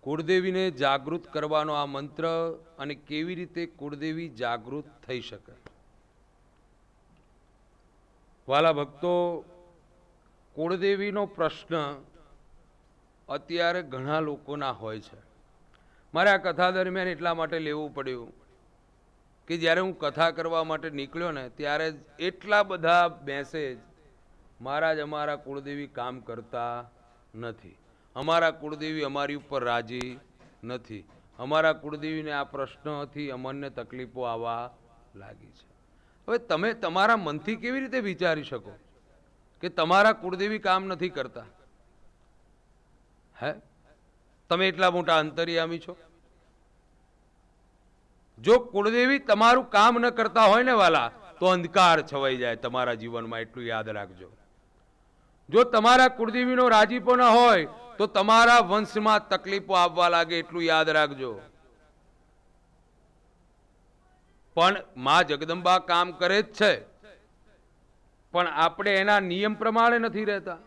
કુળદેવીને જાગૃત કરવાનો આ મંત્ર અને કેવી રીતે કુળદેવી જાગૃત થઈ શકે. વાલા ભક્તો, કુળદેવીનો પ્રશ્ન અત્યારે ઘણા લોકોના હોય છે. મારે આ કથા દરમિયાન એટલા માટે લેવું પડ્યું કે જ્યારે હું કથા કરવા માટે નીકળ્યો ને ત્યારે એટલા બધા મેસેજ, મહારાજ અમારા કુળદેવી કામ કરતા નથી, અમારા કુળદેવી અમારી ઉપર રાજી નથી, અમારા કુળદેવીને આ પ્રશ્નથી અમને તકલીફો આવવા લાગી છે. હવે તમે તમારા મનથી કેવી રીતે વિચારી શકો કે તમારા કુળદેવી કામ નથી કરતા? હે, તમે એટલા મોટા અંતર્યામી છો? જો કુળદેવી તમારું કામ ન કરતા હોય ને વાલા, તો અંધકાર છવાઈ જાય તમારા જીવનમાં, એટલું યાદ રાખજો. જો તમારા કુળદેવીનો રાજીપો ન હોય તો તમારા વંશમાં તકલીફો આવવા લાગે, એટલું યાદ રાખજો. પણ માં જગદંબા કામ કરે જ છે, પણ આપણે એના નિયમ પ્રમાણે નથી રહેતા,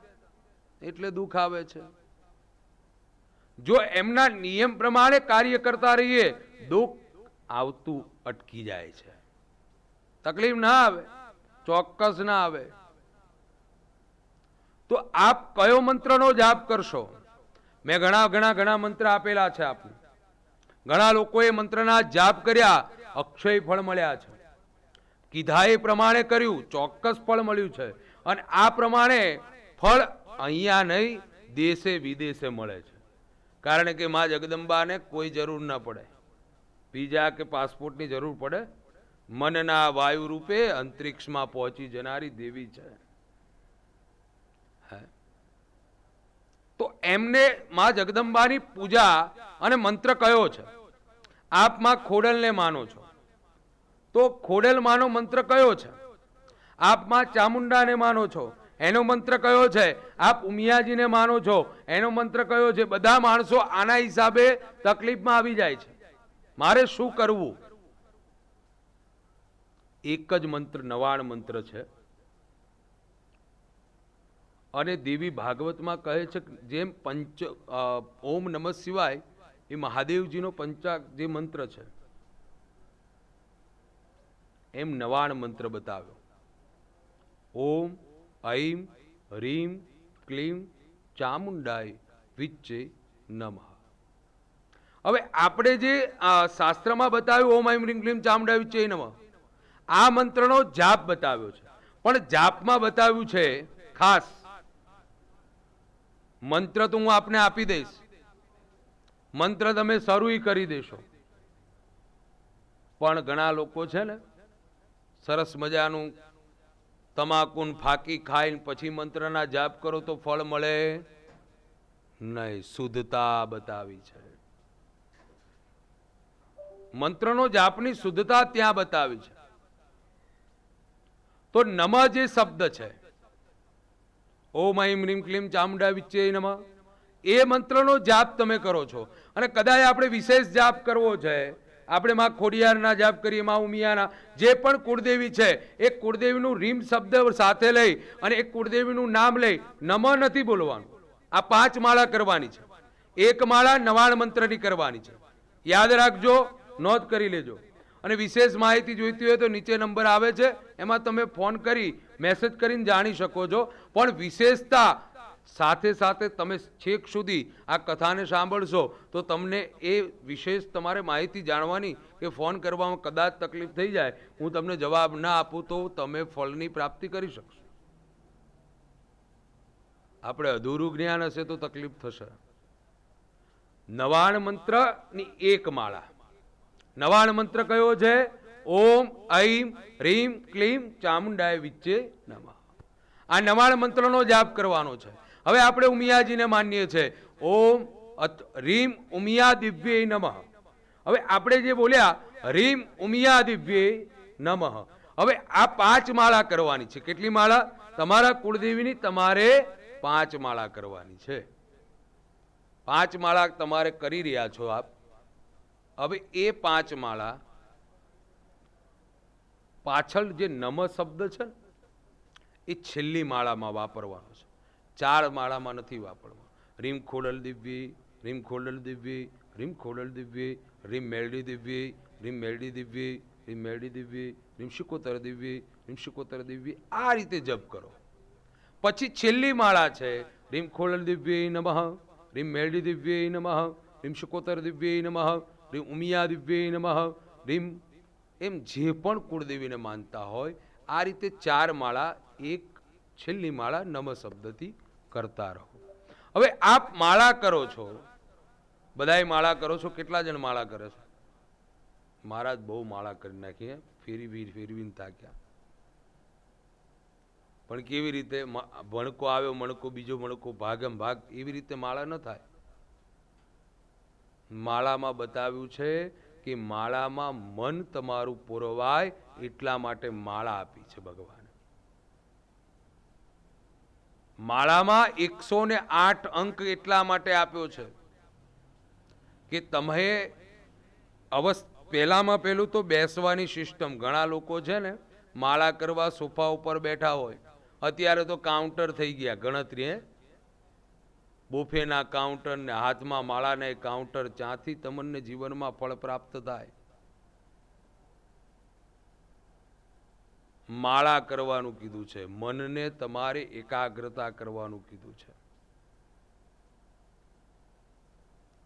એટલે દુઃખ આવે છે. જો એમના નિયમ પ્રમાણે કાર્ય કરતા રહીએ, દુઃખ આવતું અટકી જાય છે. તકલીફ ના આવે, ચોક્કસ ના આવે. તો આપ કયો મંત્રનો જાપ કરશો? મેં ઘણા મંત્ર આપેલા છે આપને. ઘણા લોકોએ મંત્રના જાપ કર્યા, અક્ષય ફળ મળ્યા છે. કીધા એ પ્રમાણે કર્યું, ચોક્કસ ફળ મળ્યું છે. અને આ પ્રમાણે ફળ અહીંયા નહીં, દેશે વિદેશે મળે છે. કારણ કે માં જગદંબાને કોઈ જરૂર ન પડે, વિઝા કે પાસપોર્ટની જરૂર પડે? મનના વાયુ રૂપે અંતરિક્ષમાં પહોંચી જનારી દેવી છે. તો એમને માં જગદંબાની પૂજા અને મંત્ર કયો છે? આપ માં ખોડલને માનો છો, તો ખોડલ માનો મંત્ર કયો છે? આપ માં ચામુંડાને માનો છો, એનો મંત્ર કયો છે? આપ ઉમિયાજીને માનો છો, એનો મંત્ર કયો છે? બધા માણસો આના હિસાબે તકલીફમાં આવી જાય છે. મારે શું કરવું? એક જ મંત્ર, નવાણ મંત્ર છે. અને દેવી ભાગવતમાં કહે છે જેમ ઓમ નમઃ શિવાય એ મહાદેવજીનો પંચાગ જે મંત્ર છે, એમ નવાણ મંત્ર બતાવ્યો. ઓમ ઐમ હ્રીમ ક્લીમ ચામુંડાય વિચ્ચે નમઃ. હવે આપણે જે શાસ્ત્રમાં બતાવ્યું ઓમ ઐમ હ્રીમ ક્લીમ ચામુંડાય વિચ્ચે નમઃ, આ મંત્રનો જાપ બતાવ્યો છે. પણ જાપમાં બતાવ્યું છે ખાસ મંત્ર તો હું આપને આપી દઈશ, મંત્ર તમે શરૂ કરી દેશો. પણ ઘણા લોકો છે ને, સરસ મજાનું તમાકુન ફાકી ખાઈને પછી મંત્રના જાપ કરો તો ફળ મળે નહીં. શુદ્ધતા બતાવી છે, મંત્રનો જાપની શુદ્ધતા ત્યાં બતાવી છે. તો નમ જે શબ્દ છે, ઓમ ઐમ હ્રીમ ક્લીમ ચામુંડા વિચ્ચે નમઃ, એ મંત્રનો જાપ તમે કરો છો. અને કદાચ આપણે વિશેષ જાપ કરવો છે, આપણે માં ખોડિયારના જાપ કરીએ, માં ઉમિયાના, જે પણ કુળદેવી છે એ કુળદેવીનું રીમ શબ્દ સાથે લઈ અને એક કુળદેવીનું નામ લઈ નમ નથી બોલવાનું. આ 5 માળા કરવાની છે. એક માળા નવાણ મંત્રની કરવાની છે. યાદ રાખજો, નોંધ કરી લેજો. અને વિશેષ માહિતી જોઈતી હોય તો નીચે નંબર આવે છે, એમાં તમે ફોન કરી મેસેજ કરીને જાણી શકો છો. પણ વિશેષતા સાથે સાથે તમે છેક સુધી આ કથાને સાંભળશો તો તમને એ વિશેષ તમારે માહિતી જાણવાની કે ફોન કરવામાં કદાચ તકલીફ થઈ જાય, હું તમને જવાબ ના આપું તો તમે ફળની પ્રાપ્તિ કરી શકશો. આપણે અધૂરું જ્ઞાન હશે તો તકલીફ થશે. નવાણ મંત્રની એક માળા. નવાણ મંત્ર કયો છે? ઓમ ઐમ હ્રીમ ક્લીમ ચામુંડાય વિચ્ચે નમઃ. આ નવાણ મંત્રનો જાપ કરવાનો છે. હવે આપણે ઉમિયાજીને માનીએ છીએ, ઓમ હ્રીમ ઉમિયા દિવ્યે નમઃ. હવે આપણે જે બોલ્યા હ્રીમ ઉમિયા દિવ્યે નમઃ, હવે આ 5 માળા કરવાની છે. કેટલી માળા? તમારા કુળદેવીની તમારે 5 માળા કરવાની છે. 5 માળા તમારે કરી રહ્યા છો આપ. હવે એ 5 માળા પાછળ જે નમ શબ્દ છે ને, એ છેલ્લી માળામાં વાપરવાનો છે. 4 માળામાં નથી વાપરવાનો. રીમ ખોડલ દિવ્ય રીમ ખોડલ દિવ્ય, રીમ ખોડલ દિવ્ય, રીમ મેલડી દિવ્ય, રીમ મેલડી દિવ્ય, રીમ મેલડી દિવ્ય, રીમ શિકોતર દિવ્ય, રીમ શિકોતર દિવ્ય. આ રીતે જપ કરો. પછી છેલ્લી માળા છે રીમ ખોડલ દિવ્ય નમઃ, રીમ મેલડી દિવ્ય નમઃ, રીમ શિકોતર દિવ્ય નમઃ, રીમ ઉમિયા દિવ્ય નમઃ, રીમ, એમ જે પણ કુળદેવીને માનતા હોય આ રીતે 4 માળા, એક છેલ્લી માળા નમ શબ્દથી કરતા રહો. હવે આપ માળા કરો છો, બધાય માળા કરો છો. કેટલા જણ માળા કરે છે? મહારાજ બહુ માળા કરી નાખી, ફેરવીને થાક્યા. પણ કેવી રીતે? ભણકો આવ્યો મણકો, બીજો મણકો, ભાગમ ભાગ, એવી રીતે માળા ન થાય. માળામાં બતાવ્યું છે કે માળામાં મન તમારું પુરવાય એટલા માટે માળા આપી છે ભગવાને. માળામાં 108 અંક એટલા માટે આપ્યો છે કે તમે પહેલામાં પહેલું તો બેસવાની સિસ્ટમ. ઘણા લોકો છે ને માળા કરવા સોફા ઉપર બેઠા હોય. અત્યારે તો કાઉન્ટર થઈ ગયા ગણતરી, બુફેના કાઉન્ટર ને હાથમાં માળાને કાઉન્ટર. ત્યાંથી તમને જીવનમાં ફળ પ્રાપ્ત થાય. માળા કરવાનું કીધું છે, મનને તમારે એકાગ્રતા કરવાનું કીધું છે.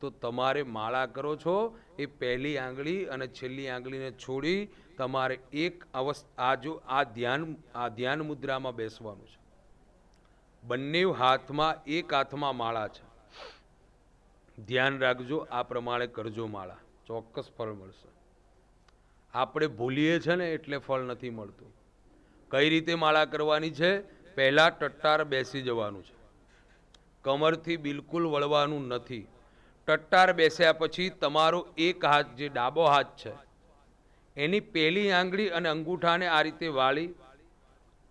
તો તમારે માળા કરો છો એ પહેલી આંગળી અને છેલ્લી આંગળીને છોડી તમારે એક આ ધ્યાન મુદ્રામાં બેસવાનું છે. બંને હાથમાં, એક હાથમાં માળા છે. ધ્યાન રાખજો, આ પ્રમાણે કરજો માળા, ચોક્કસ ફળ મળશે. આપણે ભૂલીએ છે ને એટલે ફળ નથી મળતું. કઈ રીતે માળા કરવાની છે? પહેલા ટટ્ટાર બેસી જવાનું છે, કમરથી બિલકુલ વળવાનું નથી. ટટ્ટાર બેસ્યા પછી તમારો એક હાથ, જે ડાબો હાથ છે, એની પહેલી આંગળી અને અંગૂઠાને આ રીતે વાળી,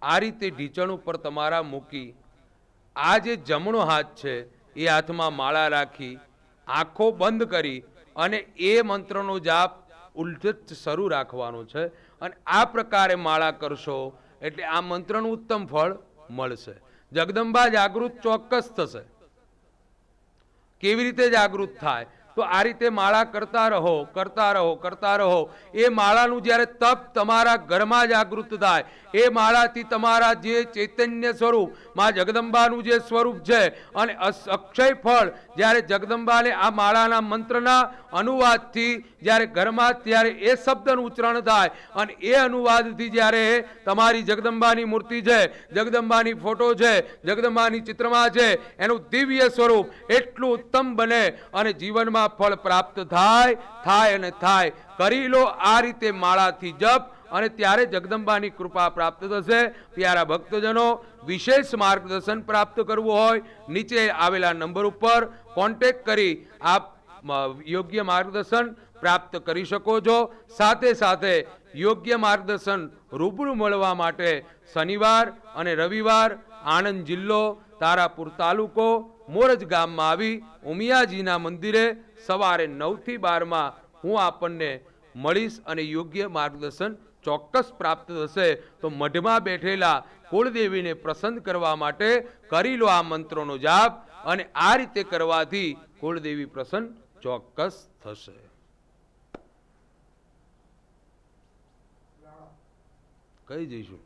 આ રીતે ઢીંચણ ઉપર તમારા મૂકી, આ જે જમણો હાથ છે એ હાથમાં માળા રાખી, આંખો બંધ કરી અને એ મંત્રનો જાપ ઉલટ શરૂ રાખવાનો છે. અને આ પ્રકારે માળા કરશો એટલે આ મંત્રનું ઉત્તમ ફળ મળશે. જગદંબા જાગૃત ચોક્કસ થશે. કેવી રીતે જાગૃત થાય? તો આ રીતે માળા કરતા રહો, કરતા રહો, કરતા રહો. એ માળાનું જ્યારે તપ તમારા ઘરમાં જાગૃત થાય, એ માળાથી તમારા જે ચૈતન્ય સ્વરૂપ, માં જગદંબાનું જે સ્વરૂપ છે, અને અક્ષય ફળ જ્યારે જગદંબાને આ માળાના મંત્રના અનુવાદથી જ્યારે ઘરમાં, ત્યારે એ શબ્દનું ઉચ્ચારણ થાય અને એ અનુવાદથી જ્યારે તમારી જગદંબાની મૂર્તિ છે, જગદંબાની ફોટો છે, જગદંબાની ચિત્રમાં છે, એનું દિવ્ય સ્વરૂપ એટલું ઉત્તમ બને અને જીવનમાં ફળ પ્રાપ્ત થાય અને થાય. કરી લો આ રીતે માળાથી જપ અને ત્યારે જગદંબાની કૃપા પ્રાપ્ત થશે. પ્યારા ભક્તજનો, વિશેષ માર્ગદર્શન પ્રાપ્ત કરવું હોય નીચે આવેલા નંબર ઉપર કોન્ટેક્ટ કરી આપ યોગ્ય માર્ગદર્શન પ્રાપ્ત કરી શકો છો. સાથે સાથે યોગ્ય માર્ગદર્શન રૂબરૂ મળવા માટે શનિવાર અને રવિવાર આણંદ જિલ્લો, તારાપુર તાલુકો, મોરજ ગામમાં આવી ઉમિયાજીના મંદિરે સવારે 9 થી 12 હું આપણને મળીશ અને યોગ્ય માર્ગદર્શન ચોક્કસ પ્રાપ્ત થશે. તો મઢમાં બેઠેલા કુળદેવીને પ્રસન્ન કરવા માટે કરી લો આ મંત્રોનો જાપ અને આ રીતે કરવાથી કુળદેવી પ્રસન્ન ચોક્કસ થશે. કઈ જઈશું?